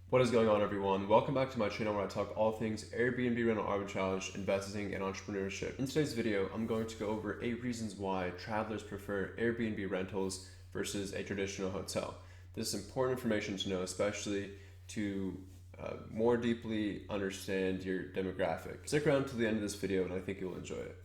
What is going on, everyone? Welcome back to my channel where I talk all things Airbnb rental arbitrage, investing, and entrepreneurship. In today's video, I'm going to go over 8 reasons why travelers prefer Airbnb rentals versus a traditional hotel. This is important information to know, especially to more deeply understand your demographic. Stick around till the end of this video and I think you'll enjoy it.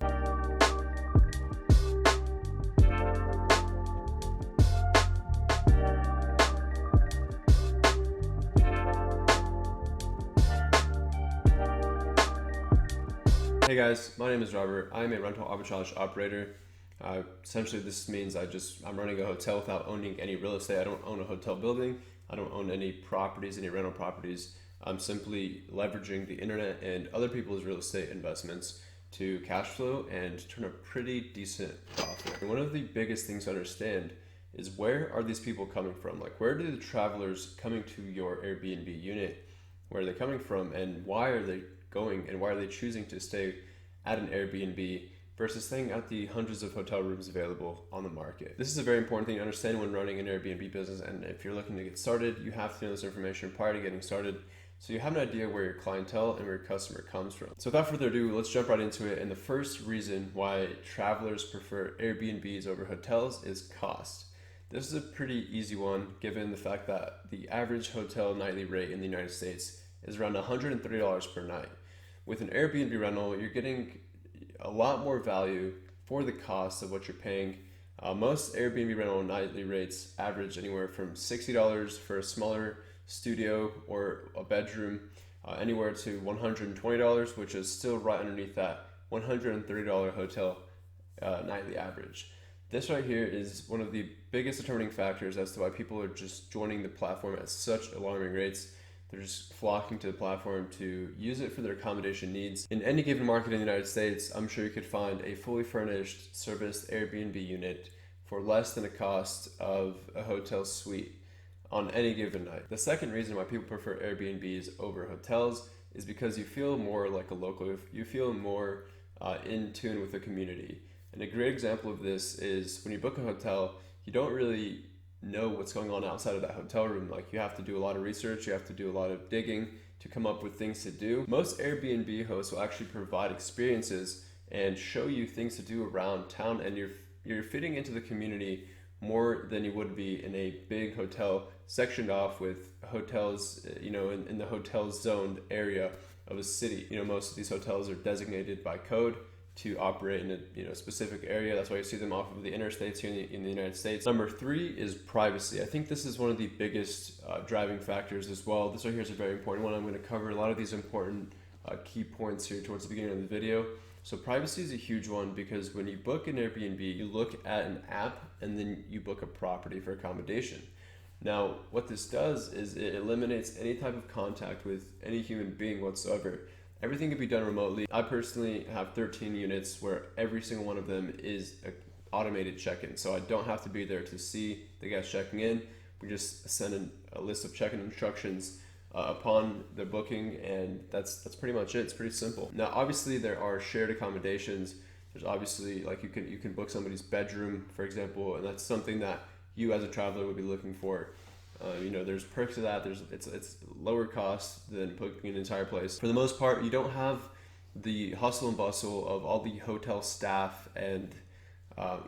Hey guys, my name is Robert. I am a rental arbitrage operator. Essentially, this means I'm running a hotel without owning any real estate. I don't own a hotel building. I don't own any properties, any rental properties. I'm simply leveraging the internet and other people's real estate investments to cash flow and turn a pretty decent profit. And one of the biggest things to understand is, where are these people coming from? Like, where do the travelers coming to your Airbnb unit, where are they coming from, and why are they going, and why are they choosing to stay at an Airbnb versus staying at the hundreds of hotel rooms available on the market? This is a very important thing to understand when running an Airbnb business, and if you're looking to get started, you have to know this information prior to getting started so you have an idea where your clientele and where your customer comes from. So without further ado, let's jump right into it. And the first reason why travelers prefer Airbnbs over hotels is cost. This is a pretty easy one given the fact that the average hotel nightly rate in the United States is around $130 per night. With an Airbnb rental, you're getting a lot more value for the cost of what you're paying. Most Airbnb rental nightly rates average anywhere from $60 for a smaller studio or a bedroom, anywhere to $120, which is still right underneath that $130 hotel nightly average. This right here is one of the biggest determining factors as to why people are just joining the platform at such alarming rates. They're just flocking to the platform to use it for their accommodation needs. In any given market in the United States, I'm sure you could find a fully furnished, serviced Airbnb unit for less than the cost of a hotel suite on any given night. The second reason why people prefer Airbnbs over hotels is because you feel more like a local. You feel more in tune with the community. And a great example of this is when you book a hotel, you don't really know what's going on outside of that hotel room. Like, you have to do a lot of research, you have to do a lot of digging to come up with things to do. Most Airbnb hosts will actually provide experiences and show you things to do around town, and you're fitting into the community more than you would be in a big hotel sectioned off with hotels, in the hotel zoned area of a city. Most of these hotels are designated by code to operate in a specific area. That's why you see them off of the interstates here in the United States. Number 3 is privacy. I think this is one of the biggest driving factors as well. This right here is a very important one. I'm going to cover a lot of these important key points here towards the beginning of the video. So privacy is a huge one, because when you book an Airbnb, you look at an app and then you book a property for accommodation. Now, what this does is it eliminates any type of contact with any human being whatsoever. Everything can be done remotely. I personally have 13 units where every single one of them is an automated check-in. So I don't have to be there to see the guests checking in. We just send in a list of check-in instructions upon the booking, and that's pretty much it. It's pretty simple. Now, obviously, there are shared accommodations. There's obviously, like, you can book somebody's bedroom, for example, and that's something that you as a traveler would be looking for. There's perks to that. It's lower cost than booking an entire place. For the most part, you don't have the hustle and bustle of all the hotel staff and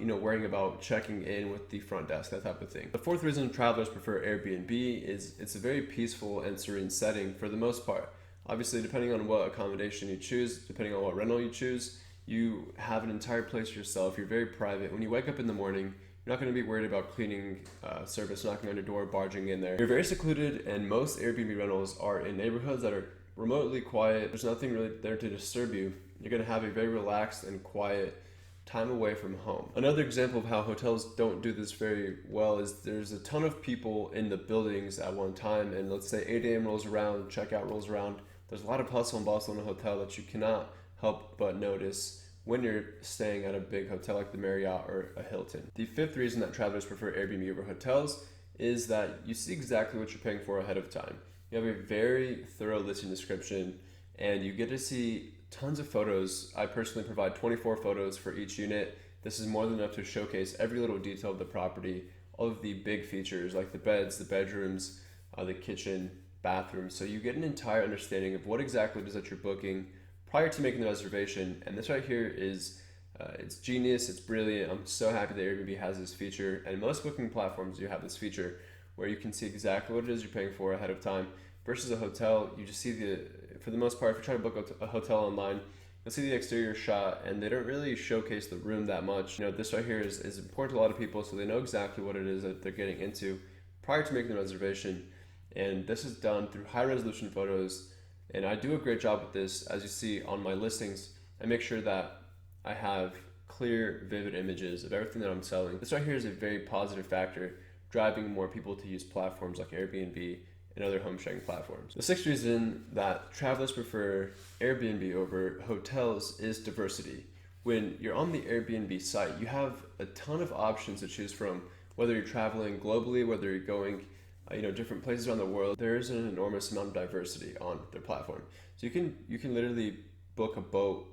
worrying about checking in with the front desk, that type of thing. The fourth reason travelers prefer Airbnb is it's a very peaceful and serene setting for the most part. Obviously, depending on what accommodation you choose, depending on what rental you choose, you have an entire place to yourself. You're very private. When you wake up in the morning, you're not going to be worried about cleaning service knocking on your door, barging in there. You're very secluded, and most Airbnb rentals are in neighborhoods that are remotely quiet. There's nothing really there to disturb you. You're going to have a very relaxed and quiet time away from home. Another example of how hotels don't do this very well is there's a ton of people in the buildings at one time, and let's say 8 a.m. rolls around, checkout rolls around. There's a lot of hustle and bustle in a hotel that you cannot help but notice when you're staying at a big hotel like the Marriott or a Hilton. The fifth reason that travelers prefer Airbnb over hotels is that you see exactly what you're paying for ahead of time. You have a very thorough listing description, and you get to see tons of photos. I personally provide 24 photos for each unit. This is more than enough to showcase every little detail of the property, all of the big features like the beds, the bedrooms, the kitchen, bathrooms. So you get an entire understanding of what exactly it is that you're booking prior to making the reservation. And this right here is it's genius, it's brilliant. I'm so happy that Airbnb has this feature, and most booking platforms do have this feature where you can see exactly what it is you're paying for ahead of time. Versus a hotel, you just see for the most part, if you're trying to book a hotel online, you'll see the exterior shot, and they don't really showcase the room that much. This right here is important to a lot of people, so they know exactly what it is that they're getting into prior to making the reservation. And this is done through high resolution photos, and I do a great job with this. As you see on my listings, I make sure that I have clear, vivid images of everything that I'm selling. This right here is a very positive factor, driving more people to use platforms like Airbnb and other home sharing platforms. The sixth reason that travelers prefer Airbnb over hotels is diversity. When you're on the Airbnb site, you have a ton of options to choose from, whether you're traveling globally, whether you're going different places around the world. There is an enormous amount of diversity on their platform. So you can literally book a boat,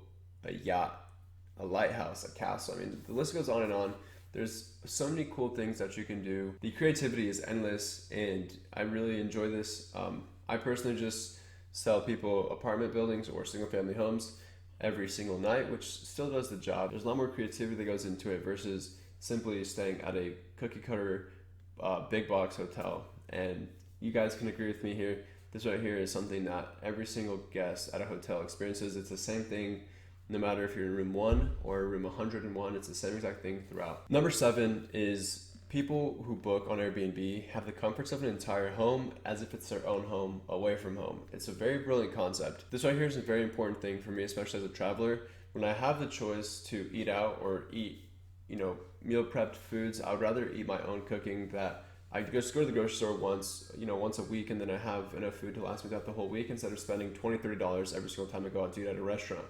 a yacht, a lighthouse, a castle. I mean, the list goes on and on. There's so many cool things that you can do. The creativity is endless, and I really enjoy this. I personally just sell people apartment buildings or single family homes every single night, which still does the job. There's a lot more creativity that goes into it versus simply staying at a cookie cutter big box hotel. And you guys can agree with me here. This right here is something that every single guest at a hotel experiences. It's the same thing no matter if you're in room 1 or room 101, it's the same exact thing throughout. Number 7 is people who book on Airbnb have the comforts of an entire home as if it's their own home away from home. It's a very brilliant concept. This right here is a very important thing for me, especially as a traveler. When I have the choice to eat out or eat, meal prepped foods, I would rather eat my own cooking that I just go to the grocery store once a week, and then I have enough food to last me throughout the whole week instead of spending $20, $30 every single time I go out to eat at a restaurant.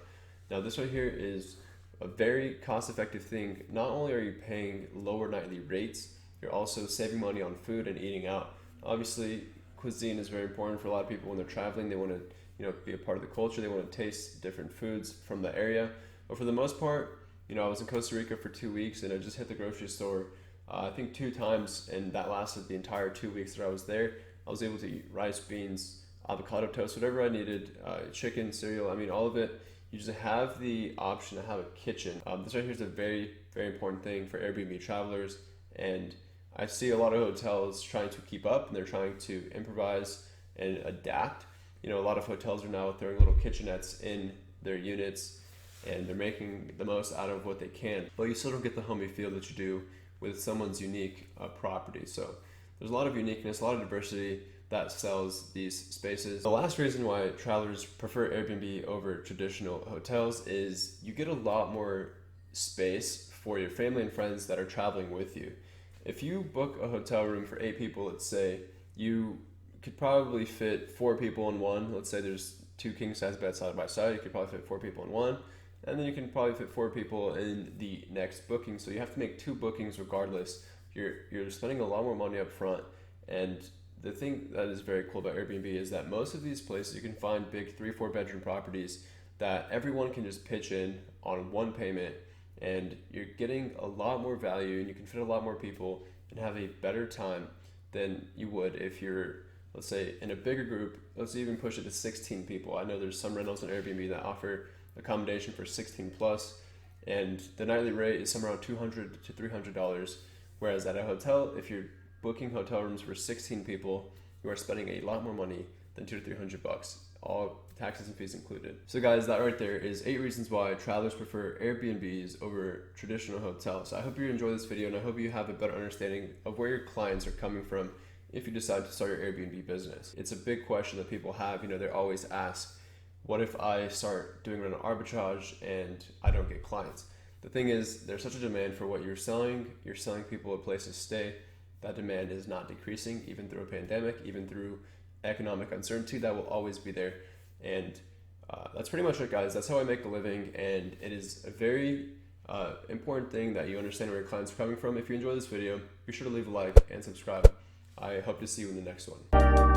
Now this right here is a very cost-effective thing. Not only are you paying lower nightly rates, you're also saving money on food and eating out. Obviously, cuisine is very important for a lot of people when they're traveling. They want to be a part of the culture. They want to taste different foods from the area. But for the most part, I was in Costa Rica for 2 weeks, and I just hit the grocery store I think 2 times, and that lasted the entire 2 weeks that I was there. I was able to eat rice, beans, avocado toast, whatever I needed, chicken, cereal, all of it. You just have the option to have a kitchen. This right here is a very, very important thing for Airbnb travelers, and I see a lot of hotels trying to keep up, and they're trying to improvise and adapt. A lot of hotels are now throwing little kitchenettes in their units, and they're making the most out of what they can, but you still don't get the homey feel that you do with someone's unique property. So there's a lot of uniqueness, a lot of diversity that sells these spaces. The last reason why travelers prefer Airbnb over traditional hotels is you get a lot more space for your family and friends that are traveling with you. If you book a hotel room for 8 people, let's say, you could probably fit 4 people in one. Let's say there's 2 king size beds side by side, you could probably fit 4 people in one, and then you can probably fit 4 people in the next booking. So you have to make 2 bookings regardless. You're spending a lot more money up front. And the thing that is very cool about Airbnb is that most of these places you can find big 3-4 bedroom properties that everyone can just pitch in on one payment, and you're getting a lot more value, and you can fit a lot more people and have a better time than you would if you're, let's say, in a bigger group. Let's even push it to 16 people. I know there's some rentals on Airbnb that offer accommodation for 16 plus, and the nightly rate is somewhere around $200 to $300, whereas at a hotel, if you're booking hotel rooms for 16 people, you are spending a lot more money than $200 to $300, all taxes and fees included. So guys, that right there is 8 reasons why travelers prefer Airbnbs over traditional hotels. I hope you enjoy this video, and I hope you have a better understanding of where your clients are coming from if you decide to start your Airbnb business. It's a big question that people have. They're always asked, what if I start doing rental arbitrage and I don't get clients? The thing is, there's such a demand for what you're selling. You're selling people a place to stay. That demand is not decreasing, even through a pandemic, even through economic uncertainty. That will always be there. And that's pretty much it, guys. That's how I make a living, and it is a very important thing that you understand where your clients are coming from. If you enjoy this video, be sure to leave a like and subscribe. I hope to see you in the next one.